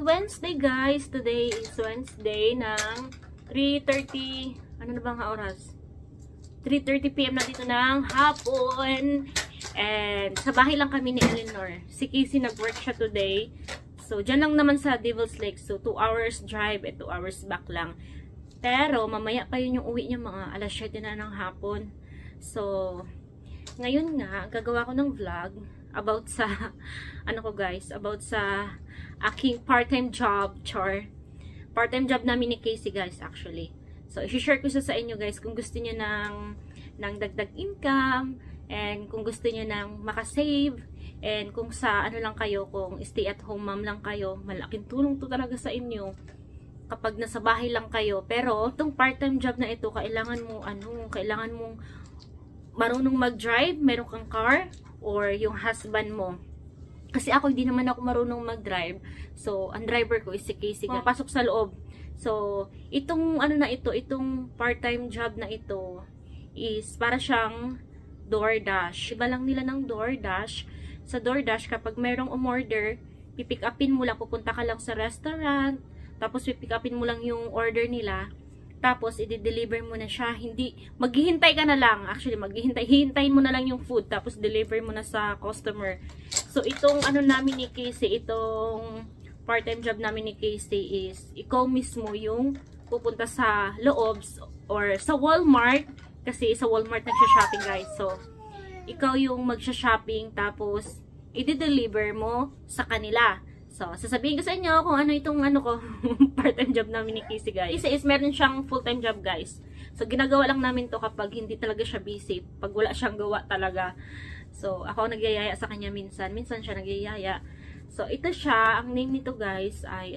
Wednesday guys. Today is Wednesday ng 3:30. Ano na bang oras? 3:30 PM na dito ng hapon. And sa bahay lang kami ni Eleanor. Si Casey nag-work siya today. So dyan lang naman sa Devil's Lake. So 2 hours drive at 2 hours back lang. Pero mamaya pa yun yung uwi niya, mga alas 7 na ng hapon. So ngayon nga gagawa ko ng vlog about sa ano ko guys, about sa aking part-time job, part-time job namin ni Casey guys actually. So i-share ko sa inyo guys kung gusto niyo ng dagdag income, and kung gusto niyo ng makasave, and kung sa ano lang kayo, kung stay at home mom lang kayo, malaking tulong to talaga sa inyo kapag nasa bahay lang kayo. Pero itong part-time job na ito, kailangan mong marunong mag-drive, meron kang car, or yung husband mo. Kasi ako, hindi naman ako marunong mag-drive. So, ang driver ko is si Casey. Pasok sa loob. So, itong ano na ito, itong part-time job na ito is para siyang DoorDash. Iba lang nila ng DoorDash. Sa DoorDash, kapag merong umorder, pipick upin mo lang, pupunta ka lang sa restaurant, tapos pipick upin mo lang yung order nila. Tapos, i-deliver mo na siya. Hindi, maghihintay ka na lang. Actually, hihintayin mo na lang yung food. Tapos, deliver mo na sa customer. So, itong ano namin ni Casey, itong part-time job namin ni Casey is, ikaw mismo yung pupunta sa loob or sa Walmart. Kasi sa Walmart nagsha-shopping guys. So, ikaw yung magsha-shopping. Tapos, i-deliver mo sa kanila. So, sasabihin ko sa inyo kung ano itong ano ko, part-time job namin ni Casey guys. Kasi is meron siyang full-time job guys. So, ginagawa lang namin to kapag hindi talaga siya busy. Pag wala siyang gawa talaga. So, ako nagyayaya sa kanya minsan. Minsan siya nagyayaya. So, ito siya. Ang name nito guys ay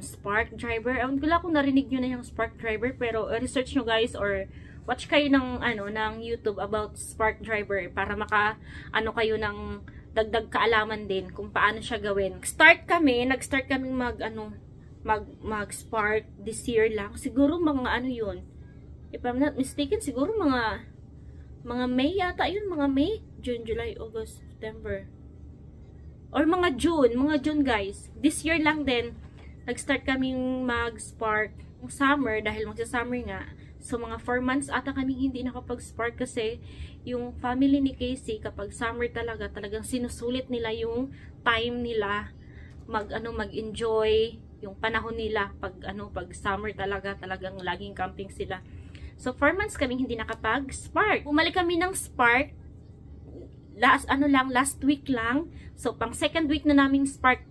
Spark Driver. Ewan ko lang kung narinig nyo na yung Spark Driver. Pero, research nyo guys or watch kayo ng YouTube about Spark Driver para kayo ng dagdag kaalaman din kung paano siya gawin. Nag-start kami mag-Spark this year lang. Siguro mga yun. If I'm not mistaken, siguro mga May yata yun, mga May, June, July, August, September. Or mga June guys. This year lang din nag-start kaming mag-Spark. Summer, dahil magsa-summer nga. So, mga 4 months ata kami hindi nakapag-Spark kasi yung family ni Casey, kapag summer talagang sinusulit nila yung time nila mag-enjoy yung panahon nila pag summer talagang laging camping sila. So, 4 months kami hindi nakapag-Spark. Bumalik kami ng Spark last week lang. So, pang second week na naming Spark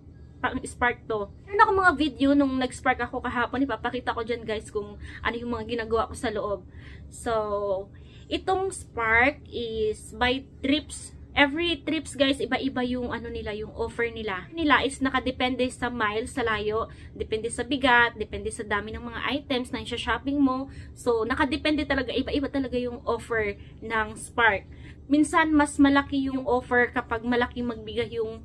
to. Meron ako mga video nung nag-Spark ako kahapon. Ipapakita ko dyan guys kung ano yung mga ginagawa ko sa loob. So, itong Spark is by trips. Every trips guys, iba-iba yung yung offer nila. Nila is nakadepende sa miles, sa layo, depende sa bigat, depende sa dami ng mga items na shopping mo. So, nakadepende talaga, iba-iba talaga yung offer ng Spark. Minsan, mas malaki yung offer kapag malaki magbigay yung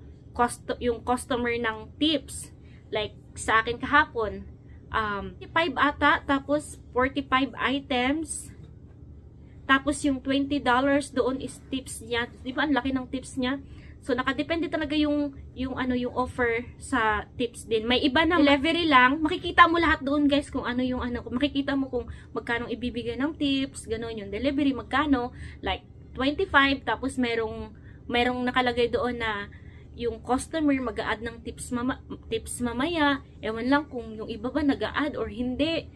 customer ng tips. Like, sa akin kahapon, 5 ata, tapos 45 items. Tapos yung $20 doon is tips niya. Di ba, ang laki ng tips niya? So, nakadepende talaga yung offer sa tips din. May iba na delivery lang. Makikita mo lahat doon guys kung ano yung makikita mo kung magkano ibibigay ng tips, gano'n yung delivery, magkano. Like, 25, tapos merong nakalagay doon na yung customer mag-a-add ng tips mamaya. Ewan lang kung yung iba ba nag-a-add or hindi.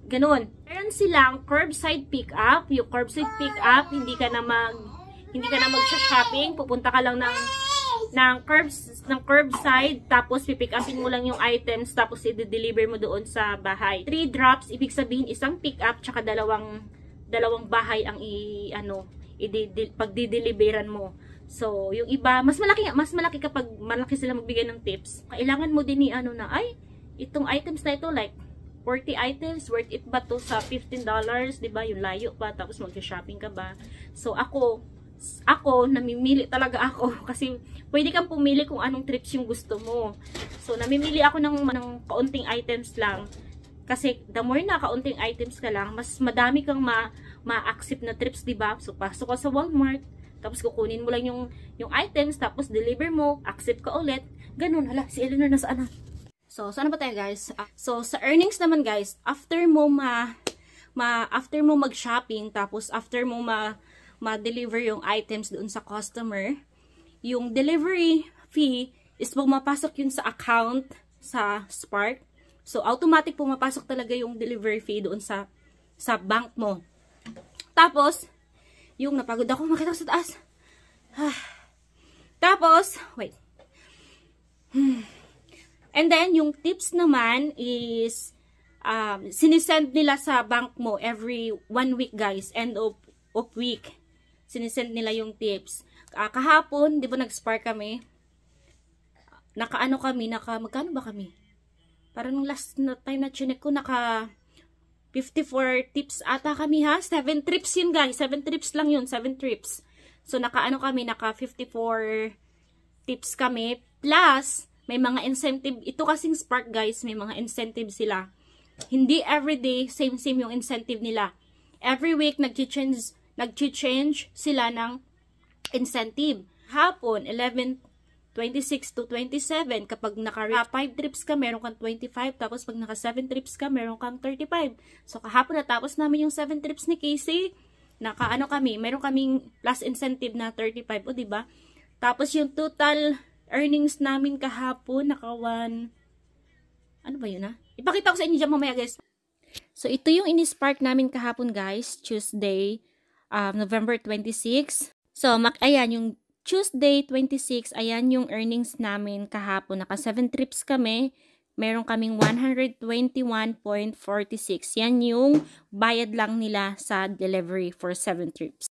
Ganon. Meron silang curbside pick-up. Yung curbside pick-up, hindi ka na mag-shopping. Pupunta ka lang ng curbside, tapos pipick upin mo lang yung items, tapos i-deliver mo doon sa bahay. 3 drops, ibig sabihin isang pick-up, tsaka dalawang bahay ang pagdi-deliveran mo. So, yung iba, mas malaki kapag malaki sila magbigay ng tips. Kailangan mo din itong items na ito, like 40 items, worth it ba to sa $15, diba? Yung layo pa, tapos mag-shopping ka ba? So, ako, namimili talaga ako kasi pwede kang pumili kung anong trips yung gusto mo. So, namimili ako ng kaunting items lang. Kasi, the more na kaunting items ka lang, mas madami kang ma-accept na trips, diba? So, pasok ka sa Walmart, Tapos kukunin mo lang yung items, tapos deliver mo, accept ka ulit. Ganun. Hala, si Eleanor nasaan na? So, saan ba tayo guys? So, sa earnings naman guys, after mo mag-shopping, tapos after mo ma-deliver yung items doon sa customer, yung delivery fee is pumapasok yun sa account sa Spark. So, automatic pumapasok talaga yung delivery fee doon sa bank mo. Tapos, yung napagod ako makita sa taas. Tapos, wait. And then, yung tips naman is, sinisend nila sa bank mo every 1 week, guys. End of week. Sinisend nila yung tips. Kahapon, di ba nag-Spark kami? Magkano ba kami? Parang nung last na time na chinek ko, 54 tips ata kami ha. 7 trips yun guys. 7 trips lang yun. 7 trips. So, naka 54 tips kami. Plus, may mga incentive. Ito kasing Spark guys, may mga incentive sila. Hindi everyday, same yung incentive nila. Every week, nag-change sila ng incentive. Hapon, 26 to 27, kapag naka 5 trips ka, meron kang 25, tapos pag naka 7 trips ka, meron kang 35. So, kahapon natapos namin yung 7 trips ni Casey, meron kaming plus incentive na 35, o diba? Tapos yung total earnings namin kahapon, naka 1, ano ba yun ha? Ipakita ko sa inyo dyan mamaya guys. So, ito yung in-spark namin kahapon guys, Tuesday, November 26. So, ayan, yung Tuesday 26, ayan yung earnings namin kahapon. Naka 7 trips kami. Meron kaming 121.46. Yan yung bayad lang nila sa delivery for 7 trips.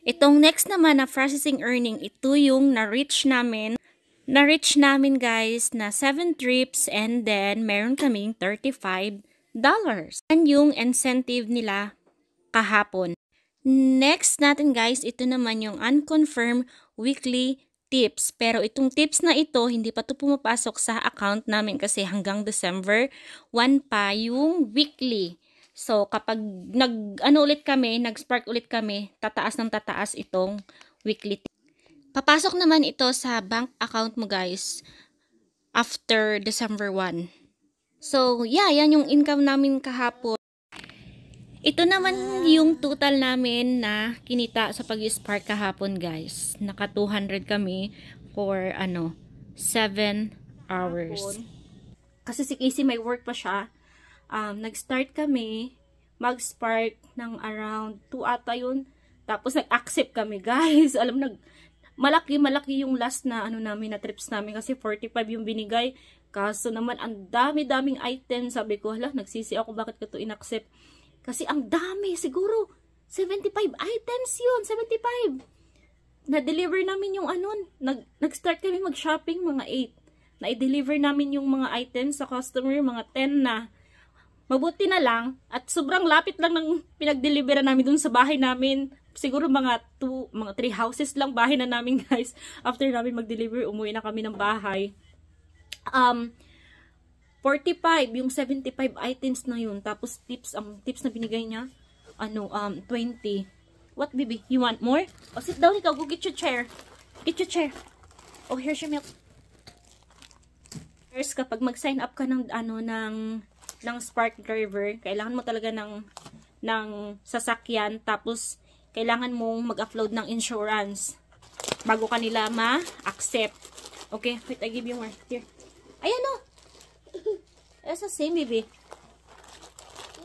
Itong next naman na processing earning, ito yung na-reach namin. Na-reach namin guys na 7 trips and then meron kaming $35. Yan yung incentive nila kahapon. Next natin guys, ito naman yung unconfirmed weekly tips. Pero itong tips na ito, hindi pa ito pumapasok sa account namin kasi hanggang December 1 pa yung weekly. So, kapag nag-spark ulit kami, tataas ng tataas itong weekly tips. Papasok naman ito sa bank account mo guys after December 1. So, yeah, yan yung income namin kahapon. Ito naman yung total namin na kinita sa pag-spark kahapon guys. Naka 200 kami for 7 hours. Kasi si Casey may work pa siya. Nag-start kami mag-spark ng around 2 ata yun. Tapos nag-accept kami guys. Alam malaki yung last na namin na trips namin kasi 45 yung binigay. Kaso naman ang dami-daming items. Sabi ko, hala, nagsisi ako bakit ko to in-accept. Kasi ang dami, siguro 75 items yun, 75. Na-deliver namin yung nag-start kami mag-shopping mga 8. Na-deliver namin yung mga items sa customer, mga 10 na. Mabuti na lang, at sobrang lapit lang ng pinag-deliver namin dun sa bahay namin. Siguro mga 3 houses lang bahay na namin guys. After namin mag-deliver, umuwi na kami ng bahay. 45, yung 75 items na yun. Tapos ang tips na binigay niya, 20. What, baby? You want more? Oh, sit down ikaw. Go get your chair. Get your chair. Oh, here's your milk. First, kapag mag-sign up ka ng Spark driver, kailangan mo talaga ng sasakyan. Tapos, kailangan mong mag-upload ng insurance bago ka nila ma-accept. Okay, wait, I give you more. Here. Ayan o. It's the same, baby.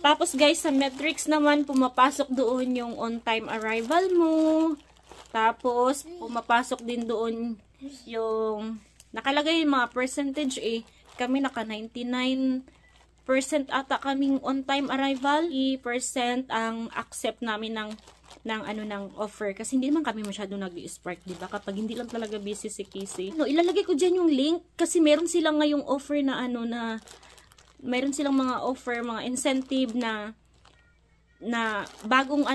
Tapos guys, sa metrics naman, pumapasok doon yung on-time arrival mo. Tapos, pumapasok din doon yung, nakalagay yung mga percentage eh. Kami naka 99% ata kaming on-time arrival. 3% ang accept namin ng offer. Kasi hindi naman kami masyado nag-spark, diba? Kapag hindi lang talaga busy si Casey. Ilalagay ko dyan yung link kasi meron silang ngayong offer na meron silang mga offer, mga incentive na bagong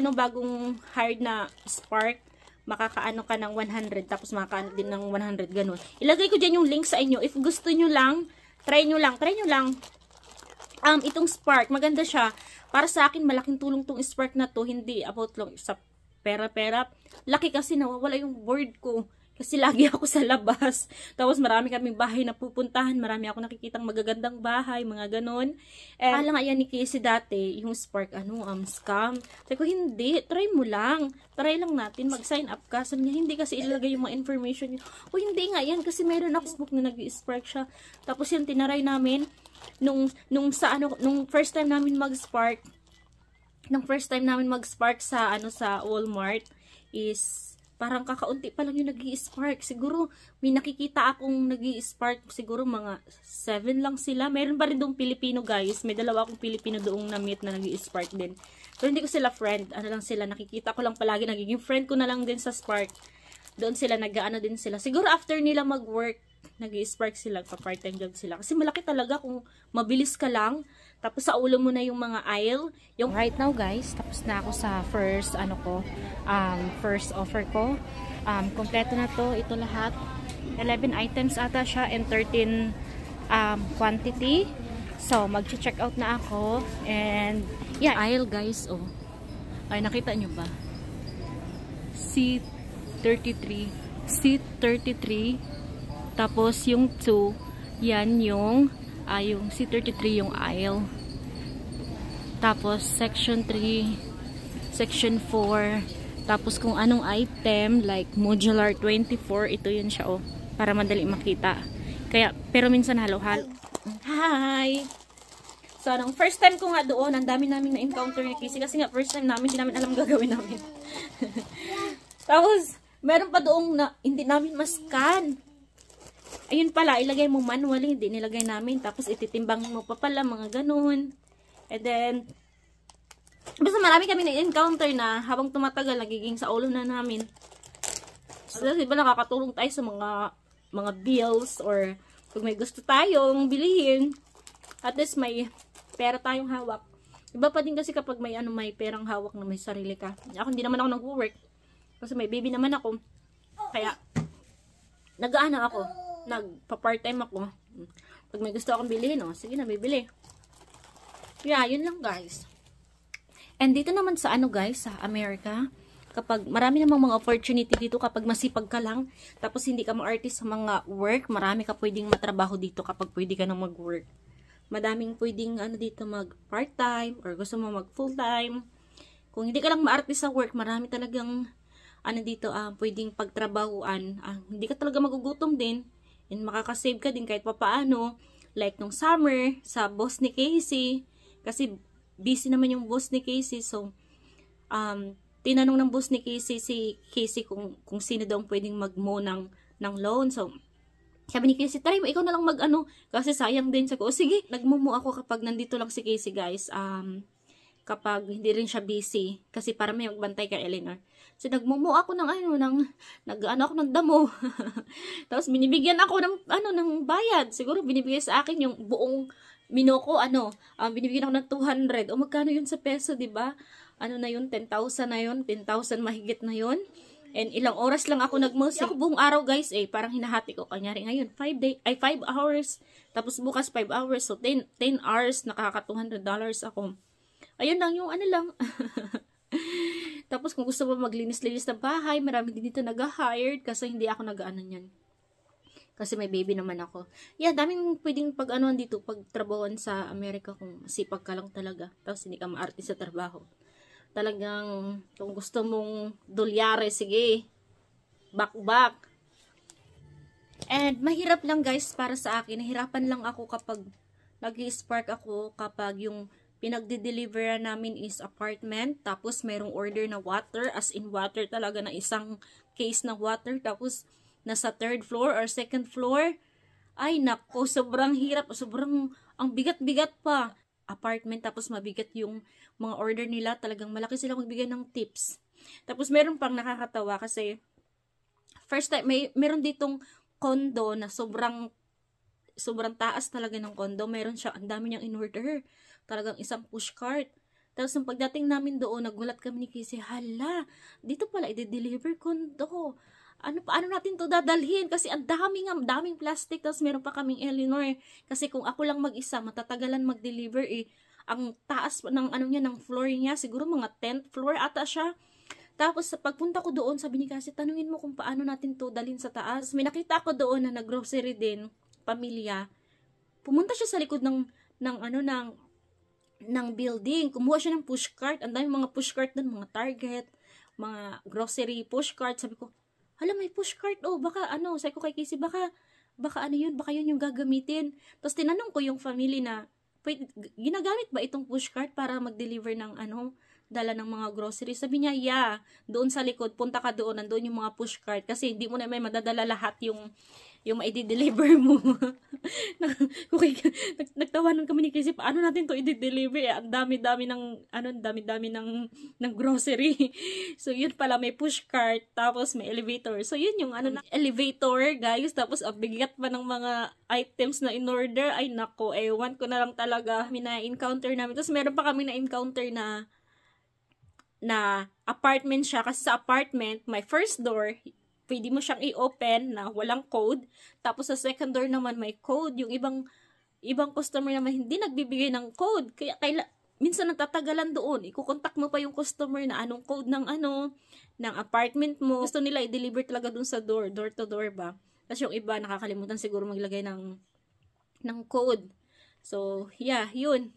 hired na Spark, makakaano ka ng 100 tapos makakaano din ng 100 ganun. Ilagay ko diyan yung link sa inyo. If gusto niyo lang, try nyo lang. Itong Spark, maganda siya. Para sa akin, malaking tulong tong Spark na to. Hindi about lang sa pera-pera. Laki kasi nawawala yung board ko. Kasi lagi ako sa labas. Tapos marami kaming bahay na pupuntahan. Marami ako nakikitang magagandang bahay, mga ganon. Alam nga yan ni Casey dati, yung Spark, scam. Sabi ko, hindi, try mo lang. Try lang natin, mag-sign up ka. Sabi niya, hindi kasi ilalagay yung mga information niya. O hindi nga yan, kasi meron ako Facebook na nag-Spark siya. Tapos yan, tinaray namin. Nung first time namin mag-Spark, sa, sa Walmart, is, parang kakaunti pa lang yung nag-i-spark. Siguro, may nakikita akong nag-i-spark. Siguro, mga 7 lang sila. Meron pa rin doong Pilipino, guys. May dalawa akong Pilipino doong na-meet na nag-i-spark din. So, hindi ko sila friend. Ano lang sila, nakikita ko lang palagi. Nagiging friend ko na lang din sa Spark. Doon sila, nag-ano din sila. Siguro, after nila mag-work, nag-i-spark sila, pa-part-time job sila. Kasi malaki talaga kung mabilis ka lang. Tapos sa ulo mo na yung mga aisle. Yung right now guys, tapos na ako sa first first offer ko. Kompleto na to, ito lahat. 11 items ata siya and 13 quantity. So mag-check out na ako and yeah, aisle guys, oh. Ay, nakita nyo ba? C33. Tapos yung 2, yan yung C33 yung aisle. Tapos section 3, section 4. Tapos kung anong item, like modular 24, ito yun siya, oh. Para madali makita. Kaya, pero minsan halo-halo. Hi! So, nung first time ko nga doon, ang dami namin na-encounter ni Casey. Kasi nga, first time namin, hindi namin alam gagawin namin. Tapos, meron pa doong na hindi namin mascan. Ayun pala, ilagay mo manually, hindi nilagay namin. Tapos ititimbang mo pa pala, mga ganun. And then, basta marami kami na-encounter na habang tumatagal, nagiging sa ulo na namin. So, diba nakakatulong tayo sa mga bills or kung may gusto tayong bilihin, at least may pera tayong hawak. Iba pa din kasi kapag may perang hawak na may sarili ka. Ako, hindi naman ako nag-work. Kasi may baby naman ako. Kaya, nag-ano ako. Nagpa-part-time ako. Pag may gusto akong bilhin, sige na, bibili. Yeah, yun lang guys. And dito naman sa guys, sa America, kapag marami namang mga opportunity dito kapag masipag ka lang, tapos hindi ka ma-artist sa mga work, marami ka pwedeng matrabaho dito kapag pwede ka nang mag-work. Madaming pwedeng dito mag-part-time or gusto mo mag-full-time. Kung hindi ka lang ma-artist sa work, marami talagang dito pwedeng pagtrabahuan. Hindi ka talaga magugutom din. And makakasave ka din kahit papaano. Like nung summer, sa boss ni Casey. Kasi busy naman yung boss ni Casey. So, tinanong ng boss ni Casey si Casey kung sino daw pwedeng mag-mo ng loan. So, sabi ni Casey, try mo, ikaw na lang kasi sayang din. Sabi ko, sige, nagmumu ako kapag nandito lang si Casey guys. Kapag hindi rin siya busy. Kasi para may magbantay ka, Eleanor. So, nagmumu ako nag-ano ako ng damo. Tapos, binibigyan ako ng bayad. Siguro, binibigyan sa akin yung buong minoko, binibigyan ako ng 200. O, magkano yun sa peso, diba? Na yun, 10,000 na yun. 10,000 mahigit na yun. And ilang oras lang ako nag-musik. Ako buong araw, guys, parang hinahati ko. Kanyari ngayon, 5 hours. Tapos, bukas 5 hours. So, 10 hours, nakaka $200 ako. Ayun lang, yung Tapos kung gusto mo maglinis-linis ng bahay, marami din dito nag-hired kasi hindi ako nag-ano niyan. Kasi may baby naman ako. Yeah, daming pwedeng dito, pagtrabahoan sa Amerika kung masipag ka lang talaga. Tapos hindi ka maarte sa trabaho. Talagang kung gusto mong dolyare, sige, back. And mahirap lang guys para sa akin. Nahirapan lang ako kapag nag-spark ako kapag yung pinagde-deliver namin is apartment, tapos merong order na water, as in water talaga na isang case na water, tapos nasa 3rd floor or 2nd floor. Ay nako, sobrang hirap, ang bigat-bigat pa. Apartment, tapos mabigat yung mga order nila, talagang malaki sila magbigay ng tips. Tapos meron pang nakakatawa kasi first time, meron ditong condo na sobrang taas talaga ng condo. Meron siya, ang dami niyang in-order. Talagang isang pushcart. Tapos, nung pagdating namin doon, nagulat kami ni Casey, hala, dito pala, i-deliver condo. Paano natin to dadalhin? Kasi ang daming plastic. Tapos, meron pa kaming Eleanor. Kasi kung ako lang mag-isa, matatagalan mag-deliver Ang taas ng ng floor niya, siguro mga 10th floor ata siya. Tapos, sa pagpunta ko doon, sabi ni Cassie, tanungin mo kung paano natin to dalhin sa taas. May nakita ko doon na nag-grocery din, pamilya. Pumunta siya sa likod ng building. Kumuha siya ng pushcart. Ang dami mga pushcart doon, mga Target, mga grocery pushcart. Sabi ko, hala, may pushcart. Oh, baka sabi ko kay Casey, baka yun yung gagamitin. Tapos tinanong ko yung family na, ginagamit ba itong pushcart para mag-deliver ng dala ng mga groceries? Sabi niya, yeah, doon sa likod, punta ka doon, nandoon yung mga pushcart. Kasi hindi mo na may madadala lahat yung ma-i-deliver mo. Nagtawanan kami ni Casey, paano natin to i-deliver? Ang dami-dami ng grocery. So, yun pala, may pushcart, tapos may elevator. So, yun yung elevator, guys. Tapos, ang bigat pa ng mga items na in-order. Ay, nako, ewan ko na lang talaga. Mina-encounter namin. Tapos, meron pa kami na-encounter na apartment siya. Kasi sa apartment, my first door, pwede mo siyang i-open na walang code. Tapos sa second door naman may code. Yung ibang customer naman hindi nagbibigay ng code. Kaya minsan natatagalan doon. Ikukontak mo pa yung customer na anong code ng apartment mo. Gusto nila i-deliver talaga doon sa door to door ba. Tapos yung iba nakakalimutan siguro maglagay ng code. So, yeah, yun.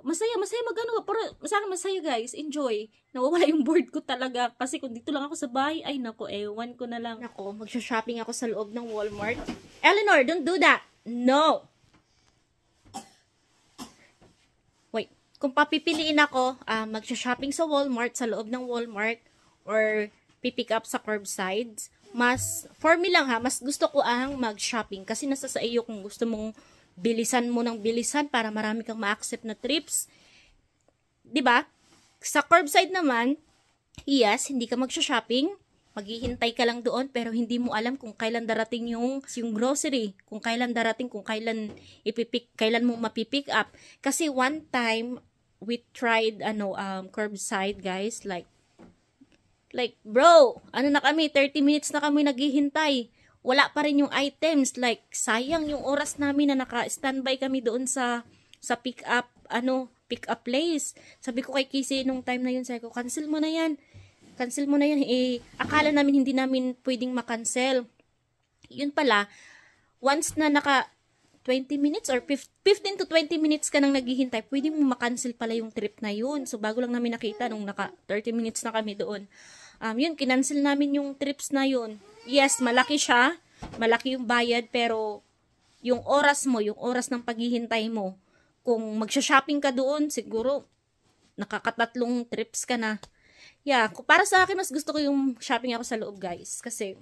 Masaya magano, pero masaya guys, enjoy. Nawawala yung board ko talaga kasi kung dito lang ako sa bahay, ay nako, ewan ko na lang. Nako, magsha-shopping ako sa loob ng Walmart. Eleanor, don't do that. No. Wait, kung papipiliin ako, magsha-shopping sa Walmart, sa loob ng Walmart, or pipick up sa curbside, for me lang mas gusto ko ang mag-shopping kasi nasa sa iyo kung gusto mong bilisan mo ng bilisan para marami kang ma-accept na trips. 'Di ba? Sa curbside naman, yes, hindi ka magsha-shopping, maghihintay ka lang doon pero hindi mo alam kung kailan darating yung grocery, kung kailan darating, kung kailan kailan mo mapipick up. Kasi one time we tried curbside, guys, like bro, na kami, 30 minutes na kami naghihintay. Wala pa rin yung items, like sayang yung oras namin na naka-standby kami doon sa pick up place. Sabi ko kay Casey nung time na yun, sabi ko, cancel mo na yan, akala namin hindi namin pwedeng makancel. Yun pala, once na naka 20 minutes or 15 to 20 minutes ka nang naghihintay, pwede mo makancel pala yung trip na yun. So bago lang namin nakita nung naka 30 minutes na kami doon. Yun, kinancel namin yung trips na yun. Yes, malaki siya. Malaki yung bayad, pero yung oras mo, yung oras ng paghihintay mo, kung magsha-shopping ka doon, siguro nakakatatlong trips ka na. Yeah, para sa akin, mas gusto ko yung shopping ako sa loob, guys. Kasi,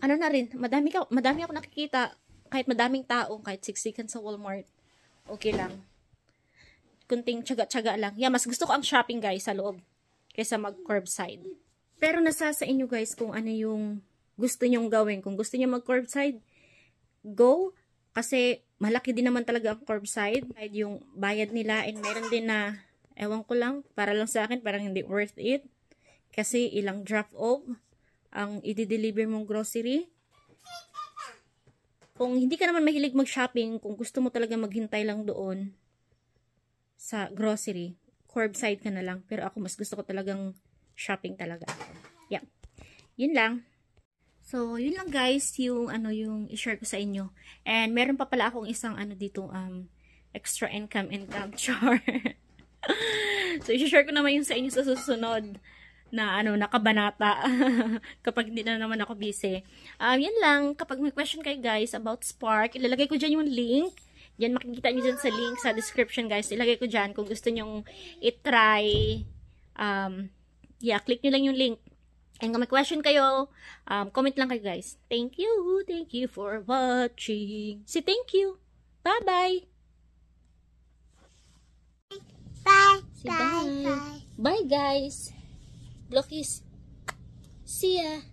na rin, madami ako nakikita, kahit madaming tao, kahit siksikan sa Walmart, okay lang. Kunting tiyaga-tiyaga lang. Yeah, mas gusto ko ang shopping, guys, sa loob, kaysa mag-curbside. Pero nasa sa inyo guys kung ano yung gusto nyong gawin. Kung gusto nyo mag-curbside, go. Kasi malaki din naman talaga ang curbside. Yung bayad nila, and meron din na, ewan ko lang, para lang sa akin, parang hindi worth it. Kasi ilang drop-off ang i-deliver mong grocery. Kung hindi ka naman mahilig mag-shopping, kung gusto mo talaga maghintay lang doon sa grocery, curbside ka na lang. Pero ako mas gusto ko talagang shopping talaga. Yeah. Yun lang. So, yun lang guys, yung i-share ko sa inyo. And meron pa pala akong isang dito extra income char. So, i-share ko naman yung sa inyo sa susunod na nakabanata kapag hindi na naman ako busy. Yun lang, kapag may question kayo guys about Spark, ilalagay ko dyan yung link. Yan, makikita nyo dyan sa link sa description guys. Ilagay ko dyan kung gusto nyong i-try. Yeah, click nyo lang yung link. And kung may question kayo, comment lang kayo guys. Thank you for watching. Say thank you. Bye-bye. Bye. Say bye. Bye guys. Blockies. See ya.